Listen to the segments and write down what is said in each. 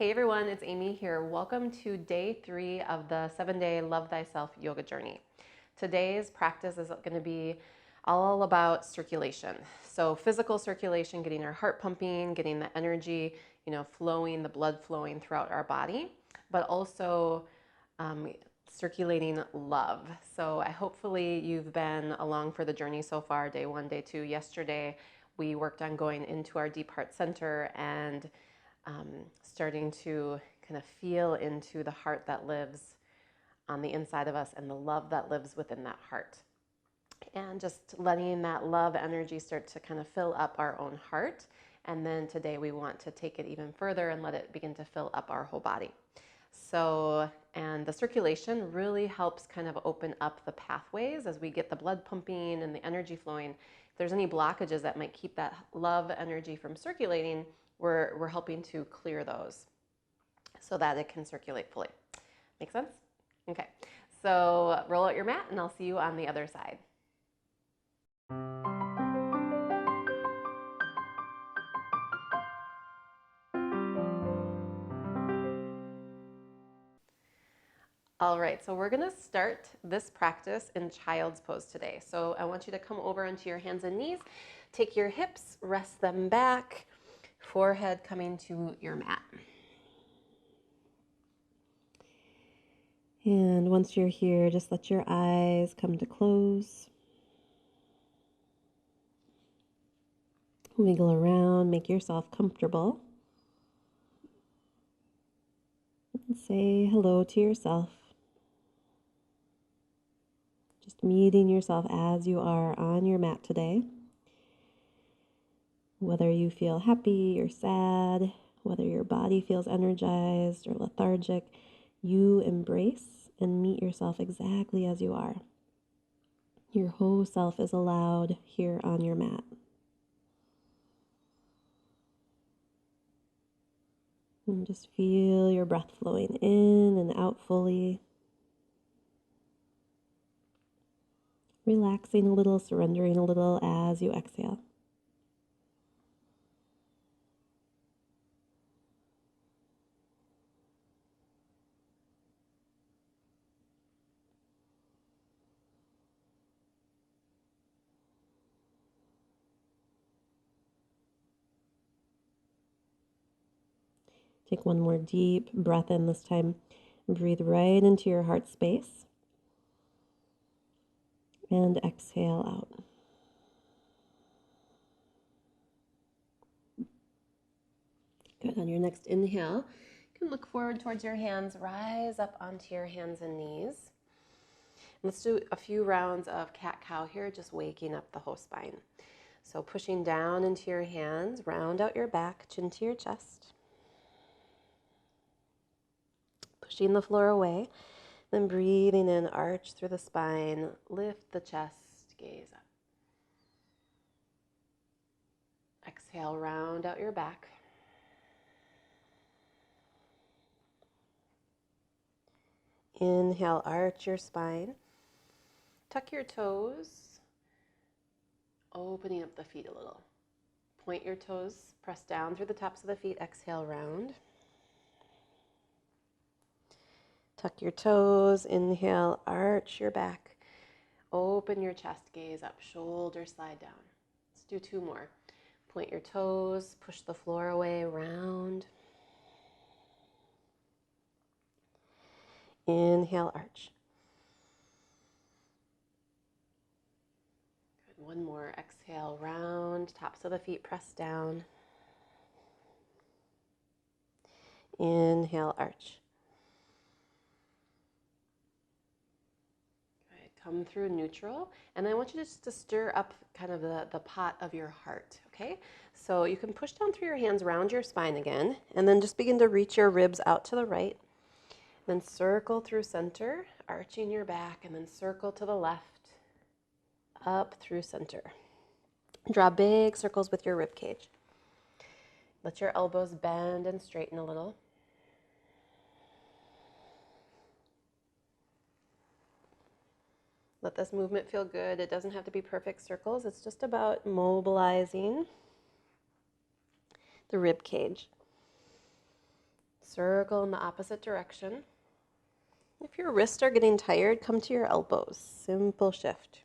Hey everyone, it's Amy here. Welcome to day 3 of the 7-day Love Thyself yoga journey. Today's practice is going to be all about circulation. So physical circulation, getting our heart pumping, getting the energy, flowing, the blood flowing throughout our body, but also circulating love. So hopefully you've been along for the journey so far, day 1, day 2. Yesterday we worked on going into our deep heart center and starting to kind of feel into the heart that lives on the inside of us and the love that lives within that heart. And just letting that love energy start to kind of fill up our own heart. And then today we want to take it even further and let it begin to fill up our whole body. So, and the circulation really helps kind of open up the pathways as we get the blood pumping and the energy flowing. If there's any blockages that might keep that love energy from circulating, we're helping to clear those so that it can circulate fully. Make sense? Okay, so roll out your mat and I'll see you on the other side. All right, so we're gonna start this practice in child's pose today. So I want you to come over onto your hands and knees, take your hips, rest them back, forehead coming to your mat. And once you're here, just let your eyes come to close. Wiggle around, make yourself comfortable. And say hello to yourself. Just meeting yourself as you are on your mat today. Whether you feel happy or sad, whether your body feels energized or lethargic, you embrace and meet yourself exactly as you are. Your whole self is allowed here on your mat. And just feel your breath flowing in and out fully. Relaxing a little, surrendering a little as you exhale. Take one more deep breath in this time. Breathe right into your heart space. And exhale out. Good. On your next inhale, you can look forward towards your hands, rise up onto your hands and knees. Let's do a few rounds of cat-cow here, just waking up the whole spine. So pushing down into your hands, round out your back, chin to your chest. Pushing the floor away, then breathing in, arch through the spine, lift the chest, gaze up. Exhale, round out your back. Inhale, arch your spine. Tuck your toes, opening up the feet a little. Point your toes, press down through the tops of the feet, exhale, round. Tuck your toes, inhale, arch your back. Open your chest, gaze up, shoulders slide down. Let's do 2 more. Point your toes, push the floor away, round. Inhale, arch. Good. 1 more. Exhale, round. Tops of the feet press down. Inhale, arch. Come through neutral, and I want you just to stir up kind of the pot of your heart, okay? So you can push down through your hands, round your spine again, and then just begin to reach your ribs out to the right. Then circle through center, arching your back, and then circle to the left, up through center. Draw big circles with your rib cage. Let your elbows bend and straighten a little. Let this movement feel good. It doesn't have to be perfect circles. It's just about mobilizing the rib cage. Circle in the opposite direction. If your wrists are getting tired, come to your elbows. Simple shift.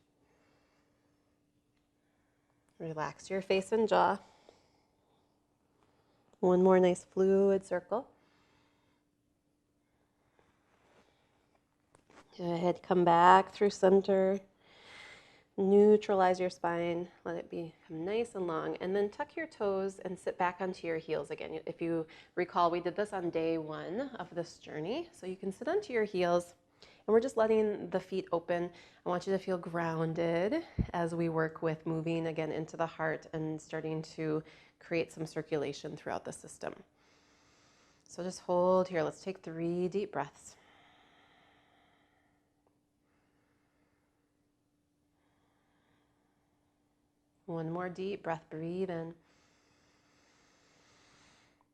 Relax your face and jaw. One more nice fluid circle. Go ahead, come back through center. Neutralize your spine. Let it become nice and long. And then tuck your toes and sit back onto your heels again. If you recall, we did this on day 1 of this journey. So you can sit onto your heels. And we're just letting the feet open. I want you to feel grounded as we work with moving again into the heart and starting to create some circulation throughout the system. So just hold here. Let's take 3 deep breaths. One more deep breath. Breathe in.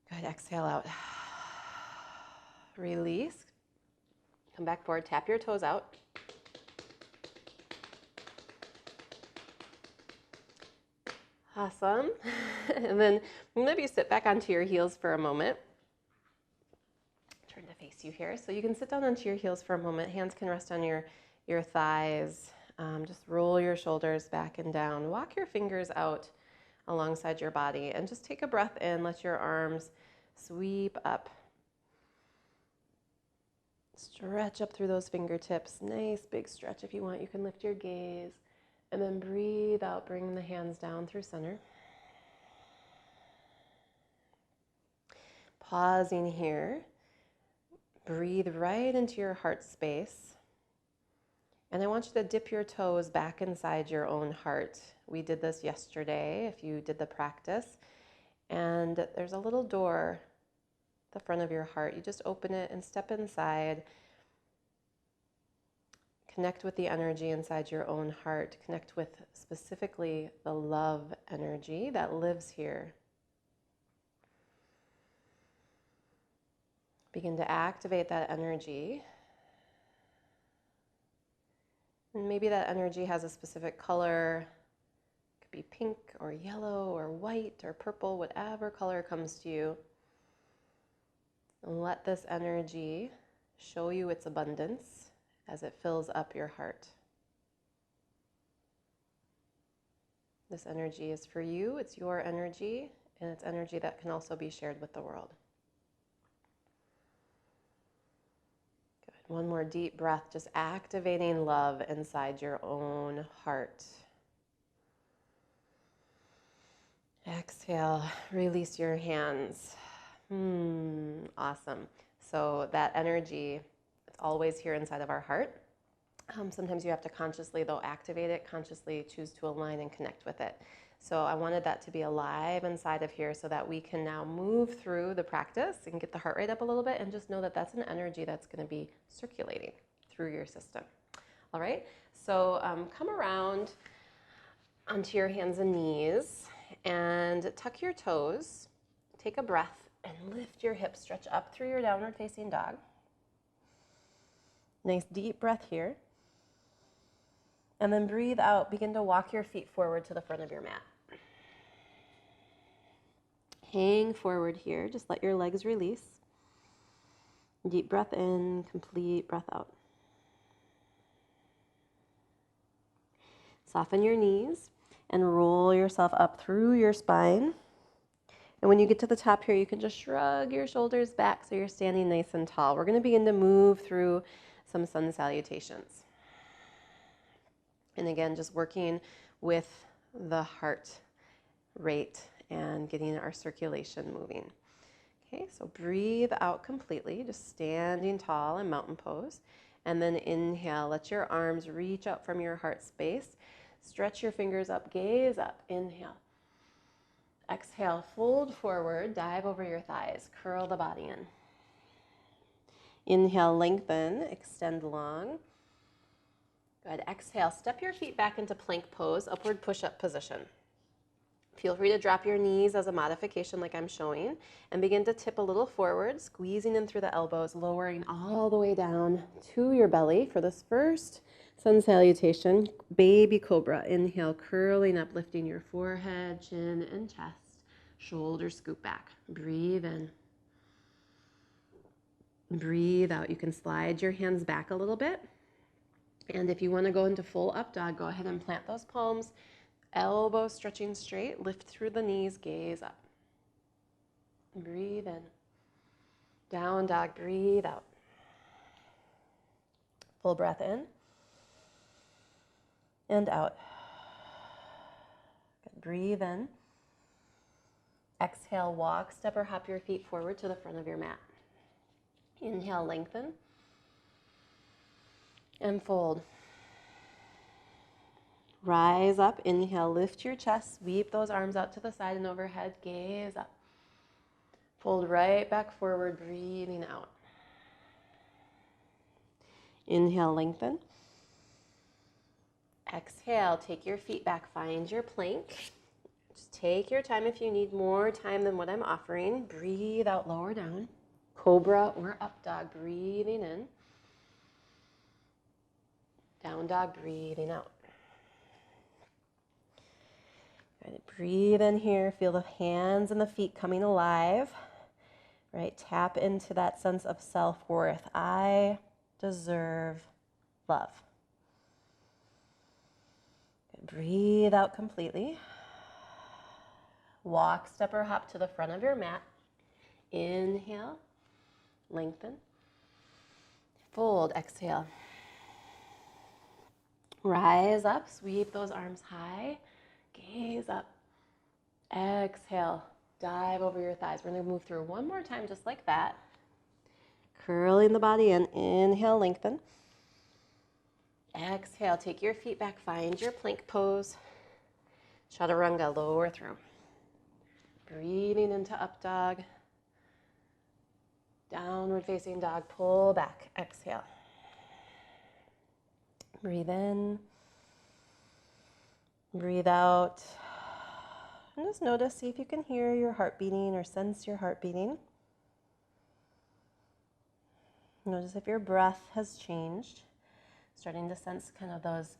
Good. Exhale out. Release. Come back forward. Tap your toes out. Awesome. And then maybe sit back onto your heels for a moment. Turn to face you here. So you can sit down onto your heels for a moment. Hands can rest on your thighs. Just roll your shoulders back and down. Walk your fingers out alongside your body and just take a breath in. Let your arms sweep up. Stretch up through those fingertips. Nice big stretch. If you want, you can lift your gaze. And then breathe out, bring the hands down through center. Pausing here. Breathe right into your heart space. And I want you to dip your toes back inside your own heart. We did this yesterday, if you did the practice. And there's a little door at the front of your heart. You just open it and step inside. Connect with the energy inside your own heart. Connect with specifically the love energy that lives here. Begin to activate that energy. And maybe that energy has a specific color. It could be pink or yellow or white or purple, whatever color comes to you. And let this energy show you its abundance as it fills up your heart. This energy is for you, it's your energy, and it's energy that can also be shared with the world. Good. One more deep breath, just activating love inside your own heart. Exhale, release your hands. Awesome. So that energy, it's always here inside of our heart. Sometimes you have to consciously, though, activate it, consciously choose to align and connect with it. So I wanted that to be alive inside of here so that we can now move through the practice and get the heart rate up a little bit and just know that that's an energy that's going to be circulating through your system. All right, so come around onto your hands and knees and tuck your toes. Take a breath and lift your hips. Stretch up through your downward facing dog. Nice deep breath here. And then breathe out. Begin to walk your feet forward to the front of your mat. Hang forward here. Just let your legs release. Deep breath in, complete breath out. Soften your knees and roll yourself up through your spine. And when you get to the top here, you can just shrug your shoulders back so you're standing nice and tall. We're going to begin to move through some sun salutations. And again, just working with the heart rate and getting our circulation moving. Okay, so breathe out completely, just standing tall in mountain pose. And then inhale, let your arms reach out from your heart space. Stretch your fingers up, gaze up, inhale. Exhale, fold forward, dive over your thighs, curl the body in. Inhale, lengthen, extend long. Good. Exhale, step your feet back into plank pose, upward push-up position. Feel free to drop your knees as a modification like I'm showing and begin to tip a little forward, squeezing in through the elbows, lowering all the way down to your belly for this first sun salutation. Baby cobra. Inhale, curling up, lifting your forehead, chin, and chest. Shoulders scoop back. Breathe in. Breathe out. You can slide your hands back a little bit. And if you want to go into full up dog, go ahead and plant those palms, elbows stretching straight, lift through the knees, gaze up. Breathe in. Down dog, breathe out. Full breath in and out. Good. Breathe in. Exhale, walk, step or hop your feet forward to the front of your mat. Inhale, lengthen. And fold. Rise up, inhale, lift your chest, sweep those arms out to the side and overhead, gaze up. Fold right back forward, breathing out. Inhale, lengthen. Exhale, take your feet back, find your plank. Just take your time if you need more time than what I'm offering. Breathe out, lower down. Cobra or up dog, breathing in. Down dog, breathing out. Good. Breathe in here, feel the hands and the feet coming alive. Right, tap into that sense of self-worth. I deserve love. Good. Breathe out completely. Walk, step, or hop to the front of your mat. Inhale, lengthen. Fold, exhale. Rise up, sweep those arms high, gaze up. Exhale, dive over your thighs. We're going to move through one more time just like that. Curling the body in, inhale, lengthen. Exhale, take your feet back, find your plank pose. Chaturanga, lower through. Breathing into up dog. Downward facing dog, pull back, exhale. Breathe in, breathe out, and just notice, see if you can hear your heart beating or sense your heart beating. Notice if your breath has changed, starting to sense kind of those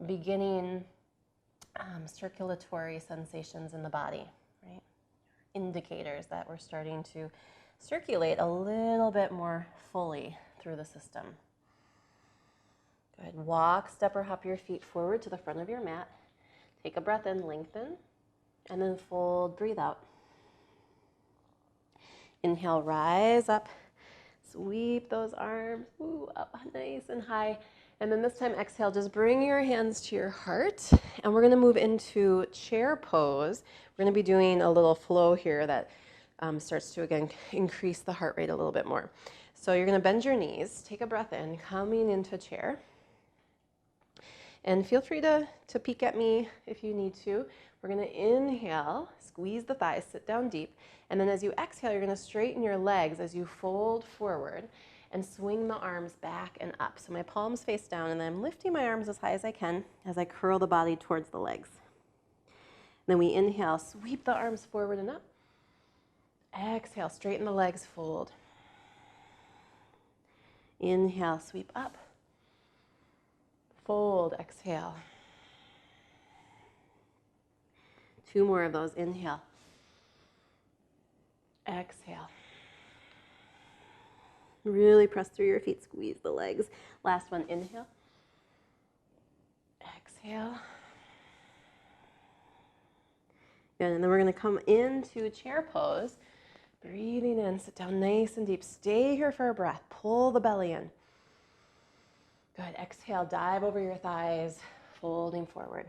beginning circulatory sensations in the body, right? Indicators that we're starting to circulate a little bit more fully through the system. Good. Walk, step, or hop your feet forward to the front of your mat. Take a breath in, lengthen, and then fold, breathe out. Inhale, rise up, sweep those arms, up nice and high. And then this time, exhale, just bring your hands to your heart, and we're going to move into chair pose. We're going to be doing a little flow here that starts to, again, increase the heart rate a little bit more. So you're going to bend your knees, take a breath in, coming into chair. And feel free to peek at me if you need to. We're going to inhale, squeeze the thighs, sit down deep. And then as you exhale, you're going to straighten your legs as you fold forward and swing the arms back and up. So my palms face down, and then I'm lifting my arms as high as I can as I curl the body towards the legs. Then we inhale, sweep the arms forward and up. Exhale, straighten the legs, fold. Inhale, sweep up. Fold, exhale. Two more of those. Inhale. Exhale. Really press through your feet, squeeze the legs. Last one, inhale. Exhale. Good, and then we're going to come into chair pose. Breathing in, sit down nice and deep. Stay here for a breath. Pull the belly in. Good. Exhale, dive over your thighs, folding forward.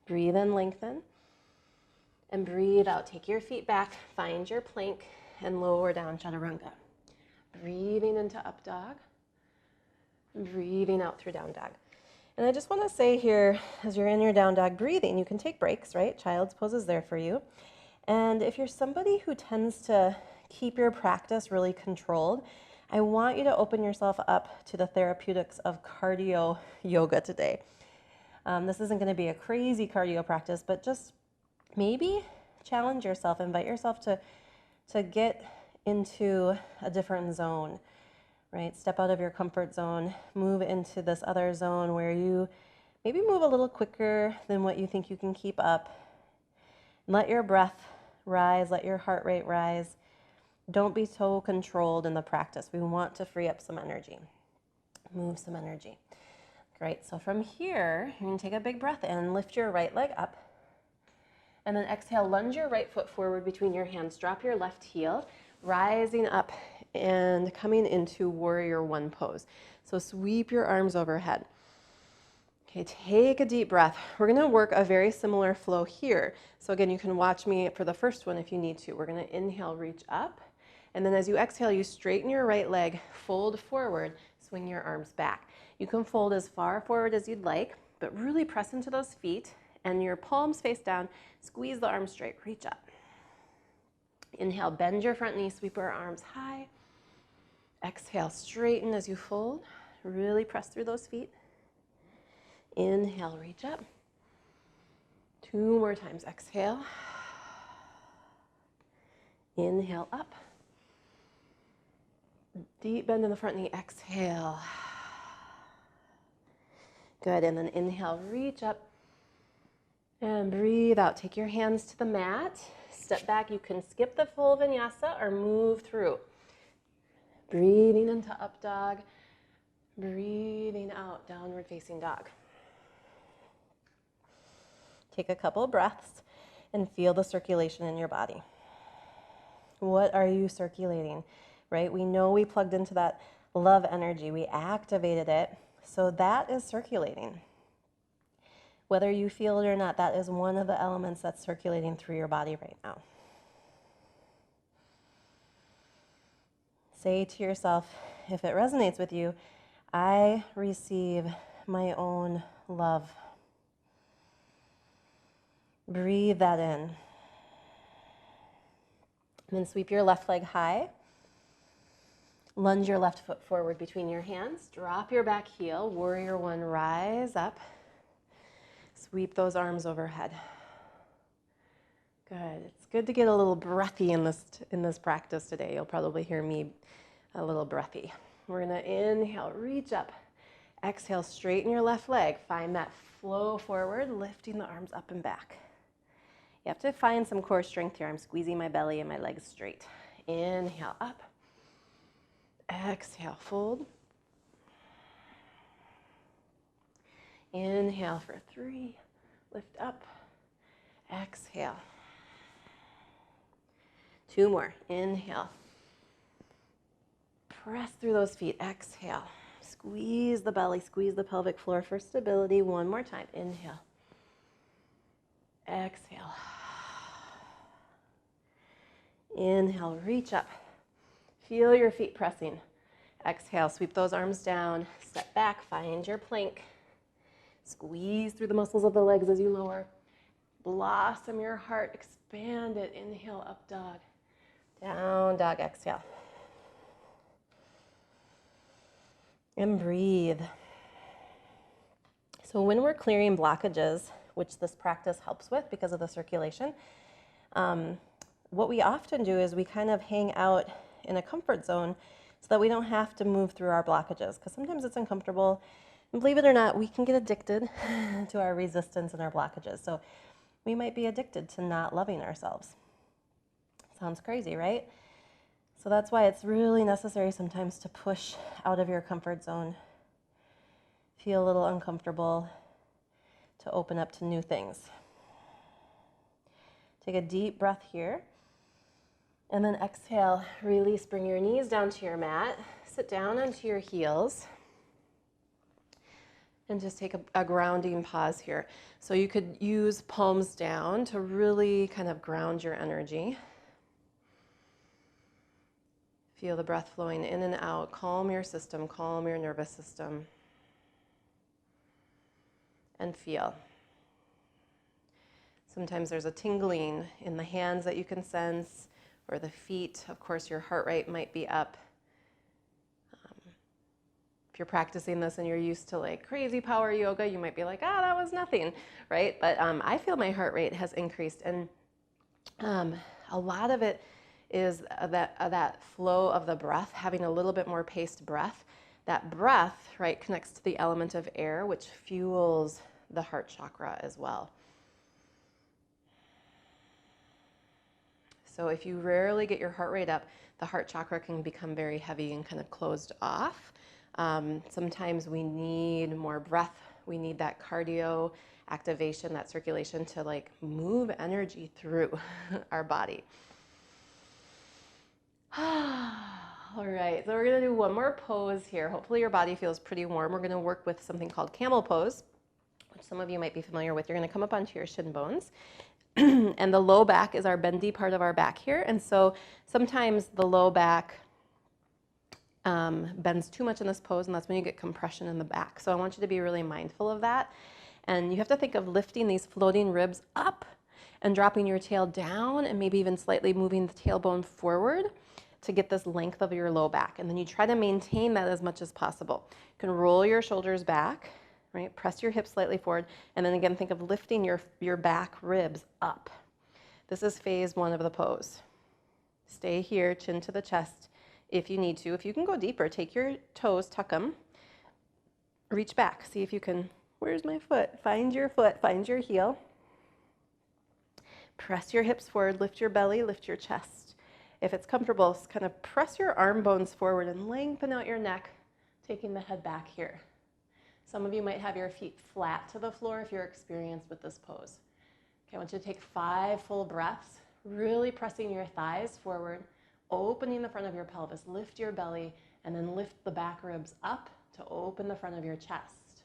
Breathe in, lengthen. And breathe out. Take your feet back, find your plank, and lower down, chaturanga. Breathing into up dog. Breathing out through down dog. And I just want to say here, as you're in your down dog breathing, you can take breaks, right? Child's pose is there for you. And if you're somebody who tends to keep your practice really controlled, I want you to open yourself up to the therapeutics of cardio yoga today. This isn't going to be a crazy cardio practice, but just maybe challenge yourself, invite yourself to get into a different zone, right? Step out of your comfort zone, move into this other zone where you maybe move a little quicker than what you think you can keep up. Let your breath rise, let your heart rate rise. Don't be so controlled in the practice. We want to free up some energy, move some energy. Great, so from here, you're gonna take a big breath in, lift your right leg up, and then exhale, lunge your right foot forward between your hands, drop your left heel, rising up and coming into warrior one pose. So sweep your arms overhead. Okay, take a deep breath. We're gonna work a very similar flow here. So again, you can watch me for the first one if you need to. We're gonna inhale, reach up, and then as you exhale, you straighten your right leg, fold forward, swing your arms back. You can fold as far forward as you'd like, but really press into those feet and your palms face down, squeeze the arms straight, reach up. Inhale, bend your front knee, sweep your arms high. Exhale, straighten as you fold. Really press through those feet. Inhale, reach up. 2 more times, exhale. Inhale, up. Deep bend in the front knee, exhale. Good, and then inhale, reach up. And breathe out. Take your hands to the mat. Step back. You can skip the full vinyasa or move through. Breathing into up dog. Breathing out, downward facing dog. Take a couple breaths and feel the circulation in your body. What are you circulating, right? We know we plugged into that love energy. We activated it. So that is circulating. Whether you feel it or not, that is one of the elements that's circulating through your body right now. Say to yourself, if it resonates with you, I receive my own love. Breathe that in. And then sweep your left leg high. Lunge your left foot forward between your hands. Drop your back heel. Warrior one, rise up. Sweep those arms overhead. Good. It's good to get a little breathy in this practice today. You'll probably hear me a little breathy. We're going to inhale, reach up. Exhale, straighten your left leg. Find that flow forward, lifting the arms up and back. You have to find some core strength here. I'm squeezing my belly and my legs straight. Inhale, up. Exhale, fold. Inhale for 3, lift up, exhale. 2 more, inhale. Press through those feet, exhale. Squeeze the belly, squeeze the pelvic floor for stability. 1 more time, inhale. Exhale. Inhale, reach up. Feel your feet pressing. Exhale, sweep those arms down, step back, find your plank. Squeeze through the muscles of the legs as you lower. Blossom your heart, expand it. Inhale, up dog. Down dog, exhale. And breathe. So when we're clearing blockages, which this practice helps with because of the circulation, what we often do is we kind of hang out in a comfort zone so that we don't have to move through our blockages, because sometimes it's uncomfortable. And believe it or not, we can get addicted to our resistance and our blockages. So we might be addicted to not loving ourselves. Sounds crazy, right? So that's why it's really necessary sometimes to push out of your comfort zone, feel a little uncomfortable, to open up to new things. Take a deep breath here. And then exhale, release, bring your knees down to your mat, sit down onto your heels, and just take a grounding pause here. So you could use palms down to really kind of ground your energy. Feel the breath flowing in and out. Calm your system, calm your nervous system. And feel. Sometimes there's a tingling in the hands that you can sense, or the feet. Of course, your heart rate might be up. If you're practicing this and you're used to like crazy power yoga, you might be like, that was nothing, right? But I feel my heart rate has increased, and a lot of it is that flow of the breath, having a little bit more paced breath. That breath, right, connects to the element of air, which fuels the heart chakra as well. So if you rarely get your heart rate up, the heart chakra can become very heavy and kind of closed off. Sometimes we need more breath. We need that cardio activation, that circulation to like move energy through our body. All right, so we're gonna do one more pose here. Hopefully your body feels pretty warm. We're gonna work with something called camel pose, which some of you might be familiar with. You're gonna come up onto your shin bones. And the low back is our bendy part of our back here. And so sometimes the low back bends too much in this pose, and that's when you get compression in the back. So I want you to be really mindful of that. And you have to think of lifting these floating ribs up and dropping your tail down and maybe even slightly moving the tailbone forward to get this length of your low back. And then you try to maintain that as much as possible. You can roll your shoulders back, right? Press your hips slightly forward. And then again, think of lifting your back ribs up. This is phase one of the pose. Stay here, chin to the chest if you need to. If you can go deeper, take your toes, tuck them, reach back. See if you can, where's my foot? Find your foot, find your heel. Press your hips forward, lift your belly, lift your chest. If it's comfortable, kind of press your arm bones forward and lengthen out your neck, taking the head back here. Some of you might have your feet flat to the floor if you're experienced with this pose. Okay, I want you to take 5 full breaths, really pressing your thighs forward, opening the front of your pelvis, lift your belly, and then lift the back ribs up to open the front of your chest.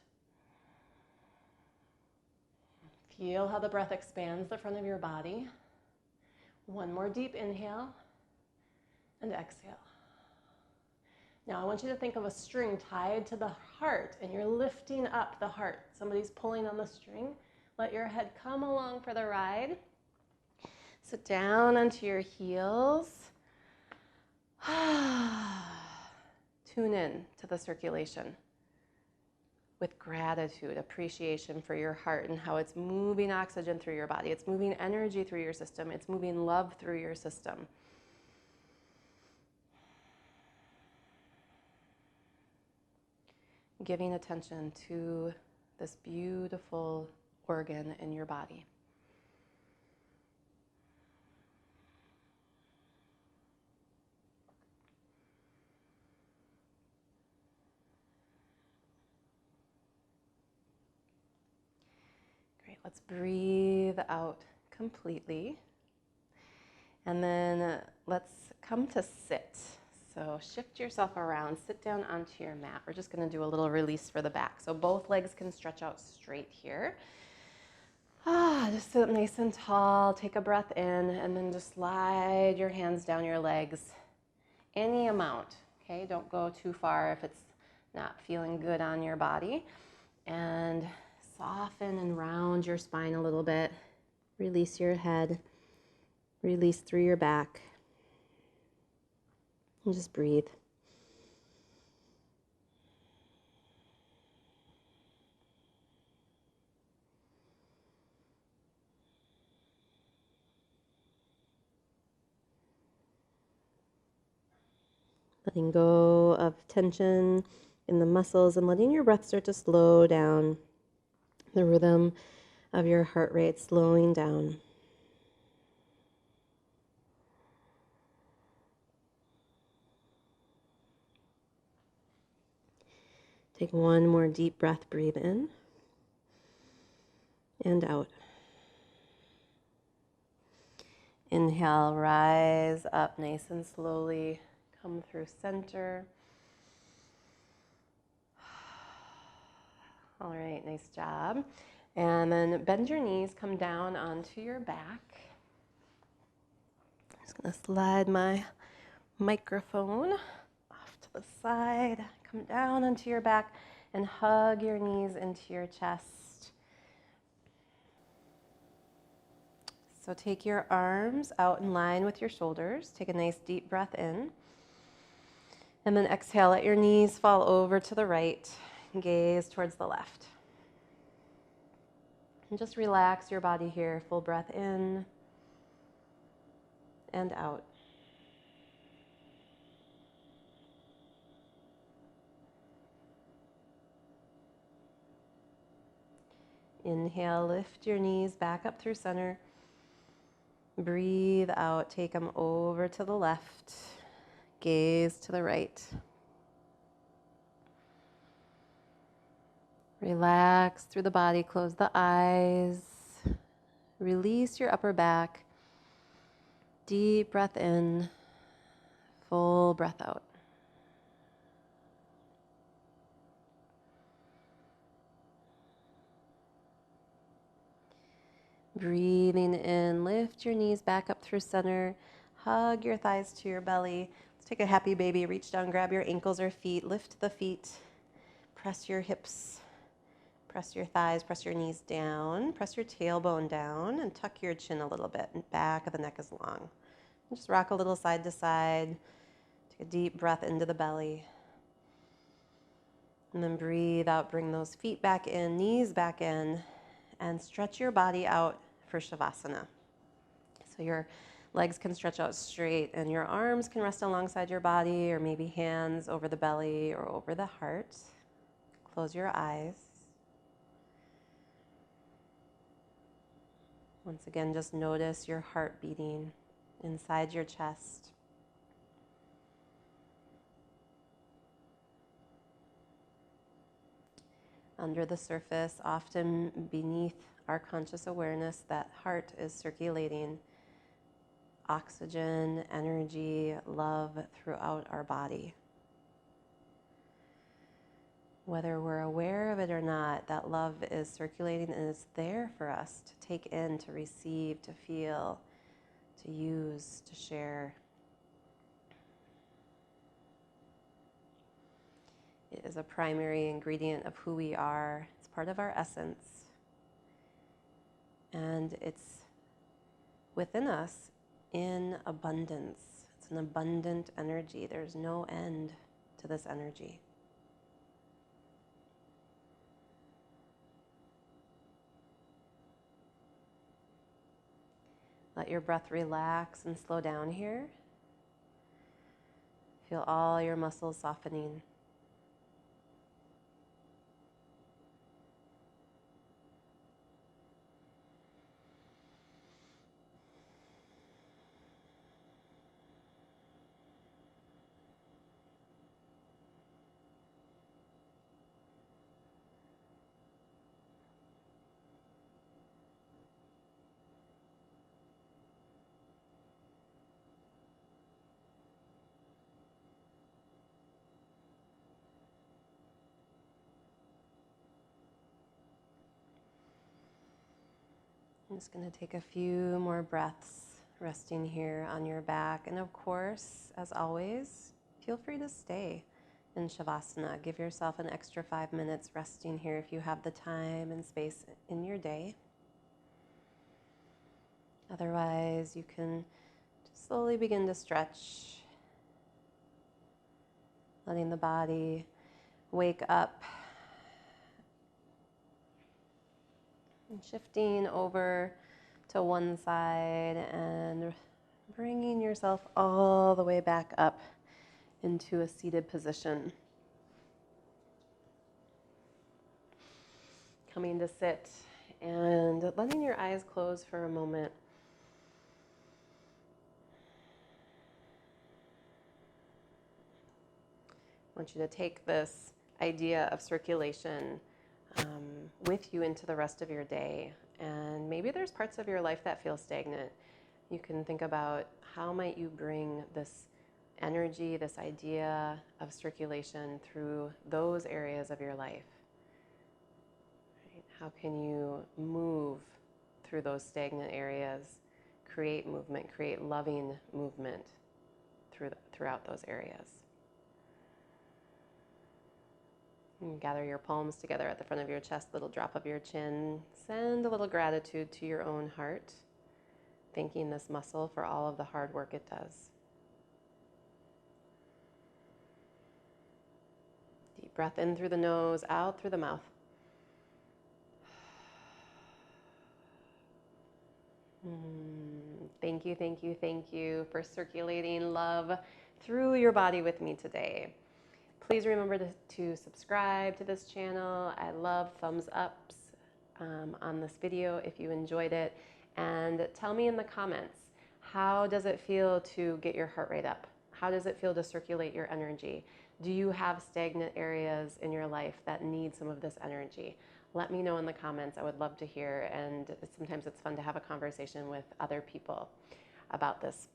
Feel how the breath expands the front of your body. One more deep inhale and exhale. Now I want you to think of a string tied to the heart, and you're lifting up the heart. Somebody's pulling on the string. Let your head come along for the ride. Sit down onto your heels. Tune in to the circulation with gratitude, appreciation for your heart and how it's moving oxygen through your body. It's moving energy through your system. It's moving love through your system. Giving attention to this beautiful organ in your body. Great, let's breathe out completely. And then let's come to sit. So shift yourself around, sit down onto your mat. We're just going to do a little release for the back. So both legs can stretch out straight here. Just sit up nice and tall, take a breath in, and then just slide your hands down your legs. Any amount, okay? Don't go too far if it's not feeling good on your body. And soften and round your spine a little bit. Release your head. Release through your back. And just breathe. Letting go of tension in the muscles and letting your breath start to slow down. The rhythm of your heart rate slowing down. Take one more deep breath, breathe in and out. Inhale, rise up nice and slowly. Come through center. All right, nice job. And then bend your knees, come down onto your back. I'm just gonna slide my microphone off to the side. Come down onto your back and hug your knees into your chest. So take your arms out in line with your shoulders. Take a nice deep breath in. And then exhale, let your knees fall over to the right. Gaze towards the left. And just relax your body here. Full breath in and out. Inhale, lift your knees back up through center. Breathe out, take them over to the left, gaze to the right. Relax through the body, close the eyes, release your upper back, deep breath in, full breath out. Breathing in, lift your knees back up through center, hug your thighs to your belly. Let's take a happy baby, reach down, grab your ankles or feet, lift the feet, press your hips, press your thighs, press your knees down, press your tailbone down, and tuck your chin a little bit, and back of the neck is long. And just rock a little side to side, take a deep breath into the belly. And then breathe out, bring those feet back in, knees back in, and stretch your body out for Shavasana. So your legs can stretch out straight and your arms can rest alongside your body, or maybe hands over the belly or over the heart. Close your eyes. Once again, just notice your heart beating inside your chest. Under the surface, often beneath our conscious awareness, that heart is circulating oxygen, energy, love throughout our body. Whether we're aware of it or not, that love is circulating and it's there for us to take in, to receive, to feel, to use, to share. It is a primary ingredient of who we are. It's part of our essence. And it's within us in abundance. It's an abundant energy. There's no end to this energy. Let your breath relax and slow down here. Feel all your muscles softening. I'm just going to take a few more breaths resting here on your back. And of course, as always, feel free to stay in Shavasana. Give yourself an extra 5 minutes resting here if you have the time and space in your day. Otherwise, you can just slowly begin to stretch, letting the body wake up. And shifting over to one side and bringing yourself all the way back up into a seated position. Coming to sit and letting your eyes close for a moment. I want you to take this idea of circulation with you into the rest of your day. And maybe there's parts of your life that feel stagnant. You can think about how might you bring this energy, this idea of circulation through those areas of your life. Right? How can you move through those stagnant areas, create movement, create loving movement throughout those areas? And gather your palms together at the front of your chest, little drop of your chin. Send a little gratitude to your own heart, thanking this muscle for all of the hard work it does. Deep breath in through the nose, out through the mouth. Thank you, thank you, thank you for circulating love through your body with me today. Please remember to subscribe to this channel. I love thumbs ups on this video if you enjoyed it. And tell me in the comments, How does it feel to get your heart rate up? How does it feel to circulate your energy? Do you have stagnant areas in your life that need some of this energy? Let me know in the comments. I would love to hear, and sometimes it's fun to have a conversation with other people about this.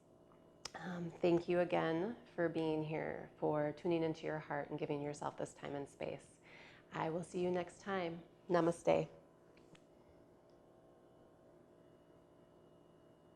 Thank you again for being here, for tuning into your heart and giving yourself this time and space. I will see you next time. Namaste.